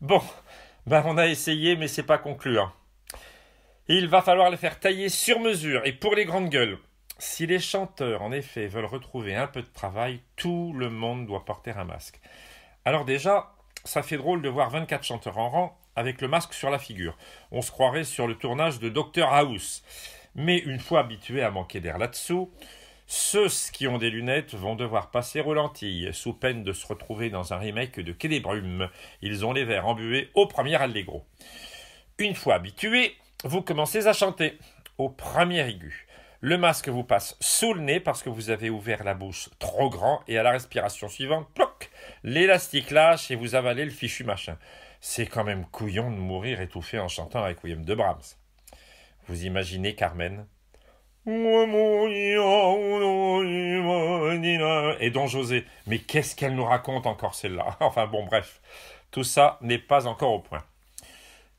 Bon, ben on a essayé, mais c'est pas concluant. Il va falloir les faire tailler sur mesure et pour les grandes gueules. Si les chanteurs, en effet, veulent retrouver un peu de travail, tout le monde doit porter un masque. Alors déjà, ça fait drôle de voir 24 chanteurs en rang avec le masque sur la figure. On se croirait sur le tournage de Doctor House. Mais une fois habitués à manquer d'air là-dessous, ceux qui ont des lunettes vont devoir passer aux lentilles, sous peine de se retrouver dans un remake de Quai des Brumes. Ils ont les verres embués au premier allegro. Une fois habitués, vous commencez à chanter, au premier aigu. Le masque vous passe sous le nez parce que vous avez ouvert la bouche trop grand et à la respiration suivante, ploc, l'élastique lâche et vous avalez le fichu machin. C'est quand même couillon de mourir étouffé en chantant avec William de Brahms. Vous imaginez Carmen et Don José. Mais qu'est-ce qu'elle nous raconte encore celle-là? Enfin bon, bref. Tout ça n'est pas encore au point.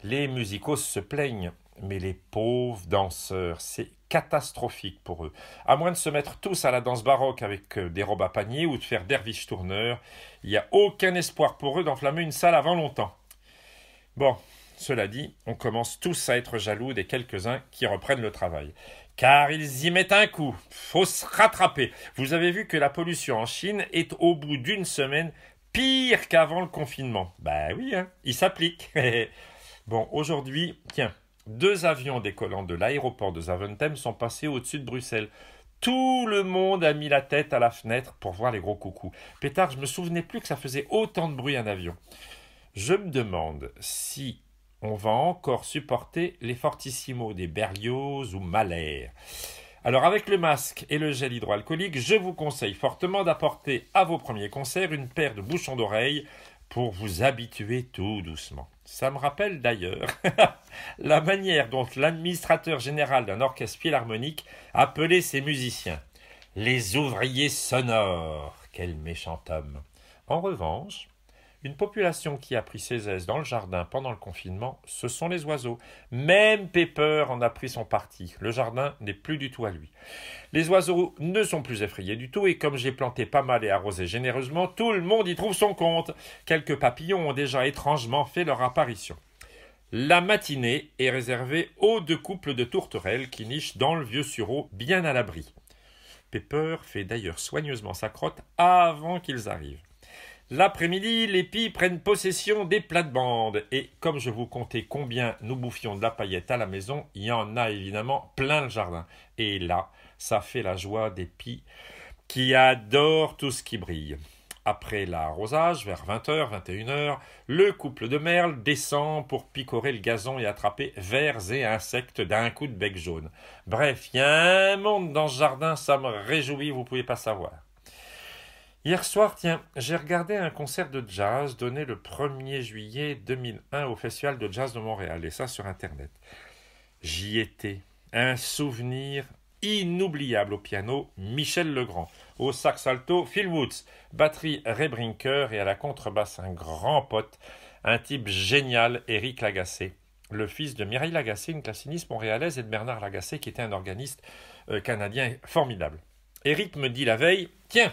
Les musicos se plaignent, mais les pauvres danseurs, c'est catastrophique pour eux. À moins de se mettre tous à la danse baroque avec des robes à panier ou de faire derviche tourneur, il n'y a aucun espoir pour eux d'enflammer une salle avant longtemps. Bon, cela dit, on commence tous à être jaloux des quelques-uns qui reprennent le travail. Car ils y mettent un coup, faut se rattraper. Vous avez vu que la pollution en Chine est au bout d'une semaine pire qu'avant le confinement. Bah oui, hein, il s'applique. Bon, aujourd'hui, tiens, 2 avions décollant de l'aéroport de Zaventem sont passés au-dessus de Bruxelles. Tout le monde a mis la tête à la fenêtre pour voir les gros coucous. Pétard, je me souvenais plus que ça faisait autant de bruit un avion. Je me demande si on va encore supporter les fortissimos des Berlioz ou Mahler. Alors avec le masque et le gel hydroalcoolique, je vous conseille fortement d'apporter à vos premiers concerts une paire de bouchons d'oreilles pour vous habituer tout doucement. Ça me rappelle d'ailleurs la manière dont l'administrateur général d'un orchestre philharmonique appelait ses musiciens. Les ouvriers sonores. Quel méchant homme. En revanche, une population qui a pris ses aises dans le jardin pendant le confinement, ce sont les oiseaux. Même Pepper en a pris son parti. Le jardin n'est plus du tout à lui. Les oiseaux ne sont plus effrayés du tout et comme j'ai planté pas mal et arrosé généreusement, tout le monde y trouve son compte. Quelques papillons ont déjà étrangement fait leur apparition. La matinée est réservée aux 2 couples de tourterelles qui nichent dans le vieux sureau bien à l'abri. Pepper fait d'ailleurs soigneusement sa crotte avant qu'ils arrivent. L'après-midi, les pies prennent possession des plates-bandes. Et comme je vous contais combien nous bouffions de la paillette à la maison, il y en a évidemment plein le jardin. Et là, ça fait la joie des pies qui adorent tout ce qui brille. Après l'arrosage, vers 20h, 21h, le couple de merles descend pour picorer le gazon et attraper vers et insectes d'un coup de bec jaune. Bref, il y a un monde dans ce jardin, ça me réjouit, vous ne pouvez pas savoir. Hier soir, tiens, j'ai regardé un concert de jazz donné le 1er juillet 2001 au Festival de Jazz de Montréal, et ça sur Internet. J'y étais. Un souvenir inoubliable au piano, Michel Legrand. Au sax alto, Phil Woods. Batterie, Ray Brinker. Et à la contrebasse, un grand pote, un type génial, Éric Lagacé. Le fils de Mireille Lagacé, une claveciniste montréalaise, et de Bernard Lagacé, qui était un organiste canadien formidable. Éric me dit la veille, tiens,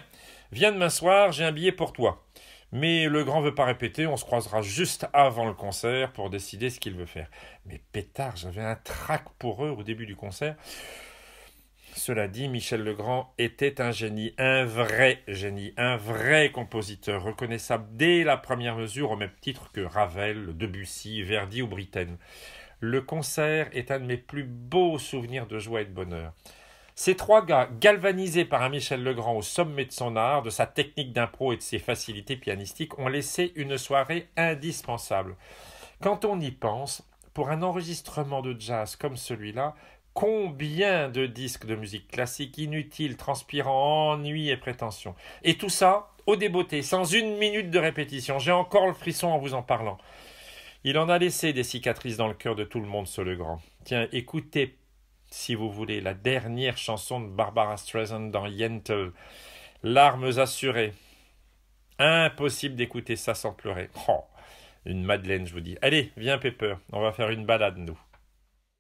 viens demain soir, j'ai un billet pour toi. Mais le grand veut pas répéter, on se croisera juste avant le concert pour décider ce qu'il veut faire. Mais pétard, j'avais un trac pour eux au début du concert. Cela dit, Michel Legrand était un génie, un vrai compositeur, reconnaissable dès la première mesure au même titre que Ravel, Debussy, Verdi ou Britten. Le concert est un de mes plus beaux souvenirs de joie et de bonheur. Ces 3 gars, galvanisés par un Michel Legrand au sommet de son art, de sa technique d'impro et de ses facilités pianistiques, ont laissé une soirée indispensable. Quand on y pense, pour un enregistrement de jazz comme celui-là, combien de disques de musique classique inutiles, transpirant ennui et prétention. Et tout ça, au débeauté, sans une minute de répétition. J'ai encore le frisson en vous en parlant. Il en a laissé des cicatrices dans le cœur de tout le monde, ce Legrand. Tiens, écoutez si vous voulez, la dernière chanson de Barbara Streisand dans Yentl. Larmes assurées. Impossible d'écouter ça sans pleurer. Oh, une madeleine, je vous dis. Allez, viens Pepper, on va faire une balade, nous.